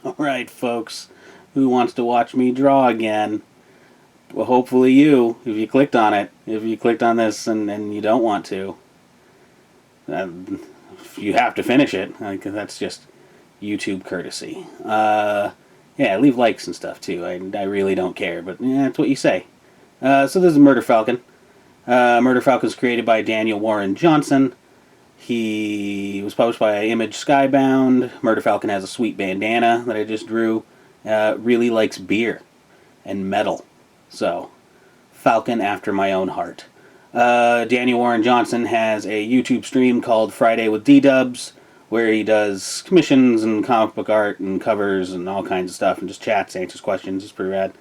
Alright, folks. Who wants to watch me draw again? Well, hopefully you, if you clicked on it. If you clicked on this and you don't want to, you have to finish it. That's just YouTube courtesy. Yeah, leave likes and stuff too. I really don't care, but yeah, that's what you say. So this is Murder Falcon. Murder Falcon is created by Daniel Warren Johnson. He was published by Image Skybound. Murder Falcon has a sweet bandana that I just drew. Really likes beer and metal. So, Falcon after my own heart. Daniel Warren Johnson has a YouTube stream called Friday with D-Dubs, where he does commissions and comic book art and covers and all kinds of stuff, and just chats, answers questions. It's pretty rad.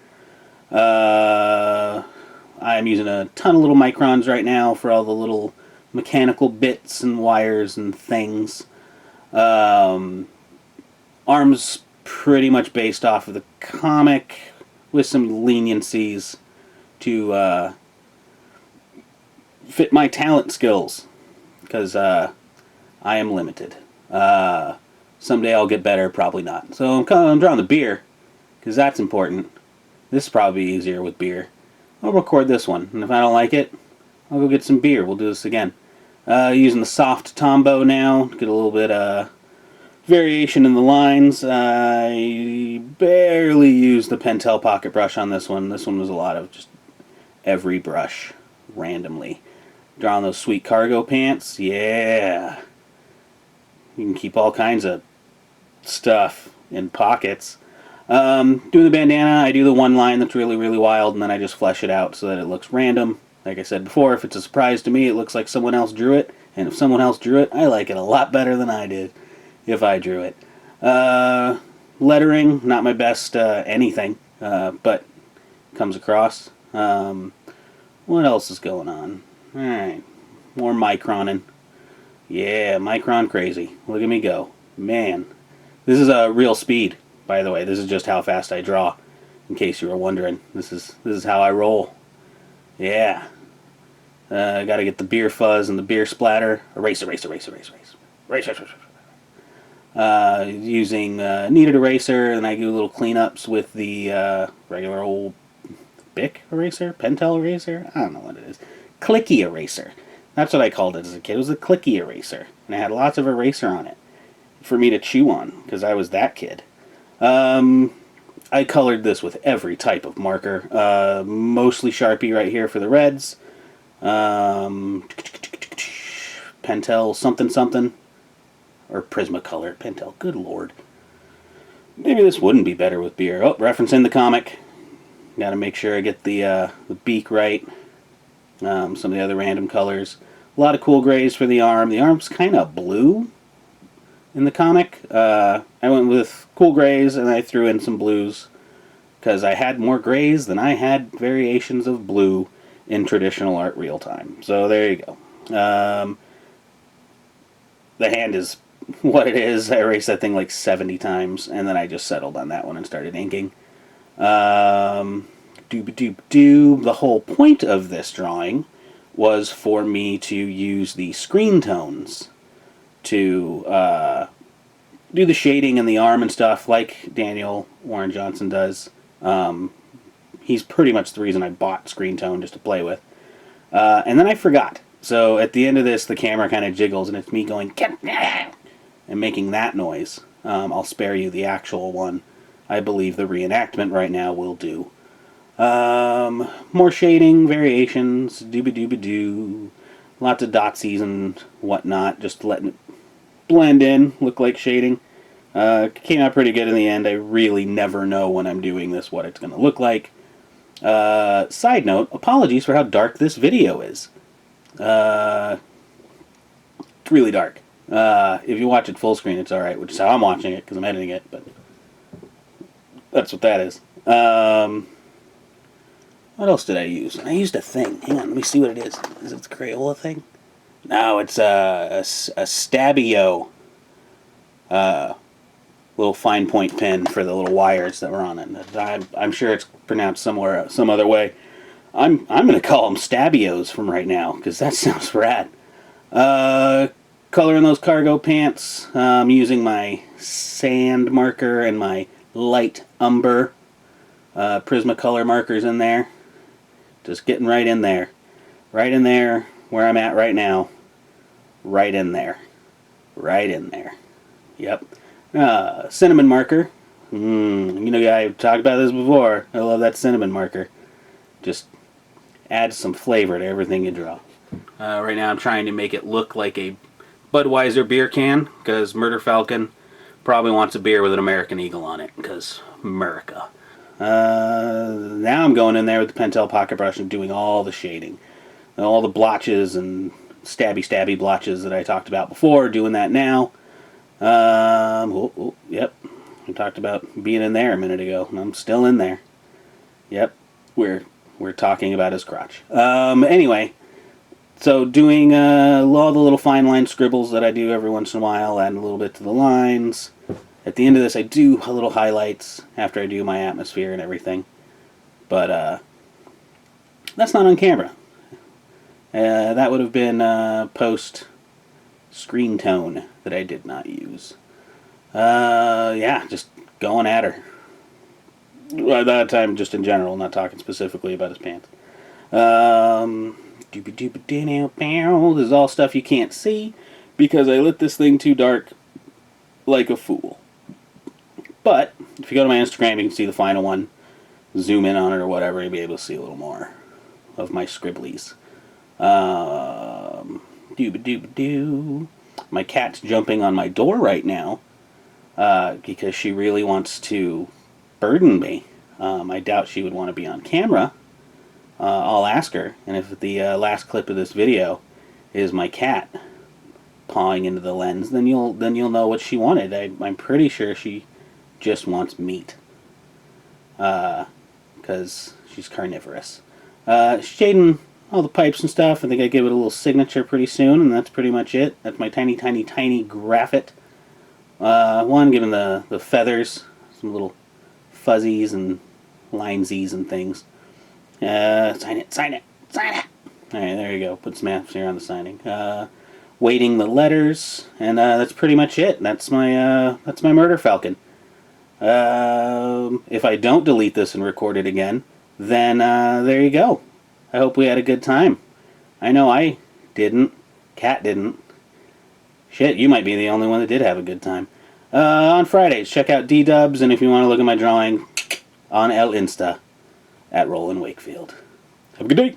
I'm using a ton of little microns right now for all the little mechanical bits and wires and things. Arms pretty much based off of the comic, with some leniencies to fit my talent skills, because I am limited. Someday I'll get better, probably not. So I'm drawing the beer, because that's important. This is probably easier with beer. I'll record this one, and if I don't like it, I'll go get some beer. We'll do this again. Using the soft Tombow now, get a little bit variation in the lines. I barely used the Pentel pocket brush on this one. This one was a lot of just every brush randomly. Drawing those sweet cargo pants, yeah. You can keep all kinds of stuff in pockets. Doing the bandana, I do the one line that's really, really wild, and then I just flesh it out so that it looks random. Like I said before, if it's a surprise to me, it looks like someone else drew it, and if someone else drew it, I like it a lot better than I did if I drew it. Lettering, not my best anything, but comes across. What else is going on? Alright, more microning. Yeah, micron crazy. Look at me go. Man, this is a real speed. By the way, this is just how fast I draw, in case you were wondering. This is how I roll. Yeah. I gotta get the beer fuzz and the beer splatter. Erase. Using kneaded eraser, and I do little cleanups with the regular old Bic eraser? Pentel eraser? I don't know what it is. Clicky eraser. That's what I called it as a kid. It was a clicky eraser. And it had lots of eraser on it for me to chew on, because I was that kid. I colored this with every type of marker. Mostly Sharpie right here for the reds. Pentel something. Or Prismacolor. Pentel, good lord. Maybe this wouldn't be better with beer. Oh, referencing the comic. Gotta make sure I get the beak right. Some of the other random colors. A lot of cool grays for the arm. The arm's kind of blue in the comic. I went with cool grays, and I threw in some blues, because I had more grays than I had variations of blue in traditional art real time. So there you go. The hand is what it is. I erased that thing like 70 times, and then I just settled on that one and started inking. The whole point of this drawing was for me to use the screen tones to do the shading in the arm and stuff, like Daniel Warren Johnson does. He's pretty much the reason I bought screen tone, just to play with. And then I forgot. So at the end of this, the camera kind of jiggles, and it's me going, and making that noise. I'll spare you the actual one. I believe the reenactment right now will do. More shading, variations, dooba-dooba-doo. Lots of dotsies and whatnot, just letting it blend in, look like shading. Came out pretty good in the end. I really never know when I'm doing this what it's going to look like. Side note, apologies for how dark this video is. It's really dark. If you watch it full screen, it's alright, which is how I'm watching it, because I'm editing it, but that's what that is. What else did I use? I used a thing. Hang on, let me see what it is. Is it the Crayola thing? No, it's a Stabio little fine point pen for the little wires that were on it. I'm sure it's pronounced some other way. I'm going to call them Stabios from right now, because that sounds rad. coloring those cargo pants, using my sand marker and my light umber Prismacolor markers in there. Just getting right in there. Right in there where I'm at right now. Right in there. Right in there. Yep. Cinnamon marker. You know, I've talked about this before. I love that cinnamon marker. Just adds some flavor to everything you draw. Right now I'm trying to make it look like a Budweiser beer can, because Murder Falcon probably wants a beer with an American Eagle on it, because America. Now I'm going in there with the Pentel pocket brush and doing all the shading. And all the blotches and stabby blotches that I talked about before, doing that now. Yep. I talked about being in there a minute ago, and I'm still in there. Yep. We're talking about his crotch. Anyway, so doing all the little fine line scribbles that I do every once in a while, add a little bit to the lines. At the end of this, I do a little highlights after I do my atmosphere and everything. But that's not on camera. That would have been post screen tone that I did not use. Yeah, just going at her. Well, that time, just in general, not talking specifically about his pants. This is all stuff you can't see because I lit this thing too dark like a fool. But if you go to my Instagram, you can see the final one. Zoom in on it or whatever, you'll be able to see a little more of my scribblies. My cat's jumping on my door right now because she really wants to burden me. I doubt she would want to be on camera. I'll ask her, and if the last clip of this video is my cat pawing into the lens, then you'll know what she wanted. I'm pretty sure she just wants meat, because she's carnivorous. Shading all the pipes and stuff. I think I give it a little signature pretty soon, and that's pretty much it. That's my tiny graphite. One, giving the feathers some little fuzzies and linesies and things. Sign it. Alright, there you go. Put some atmosphere on the signing. Weighting the letters, and that's pretty much it. That's my Murder Falcon. If I don't delete this and record it again, then there you go. I hope we had a good time. I know I didn't. Cat didn't. Shit, you might be the only one that did have a good time. On Fridays, check out D-Dubs, and if you want to look at my drawing, on El Insta, at Roland Wakefield. Have a good day!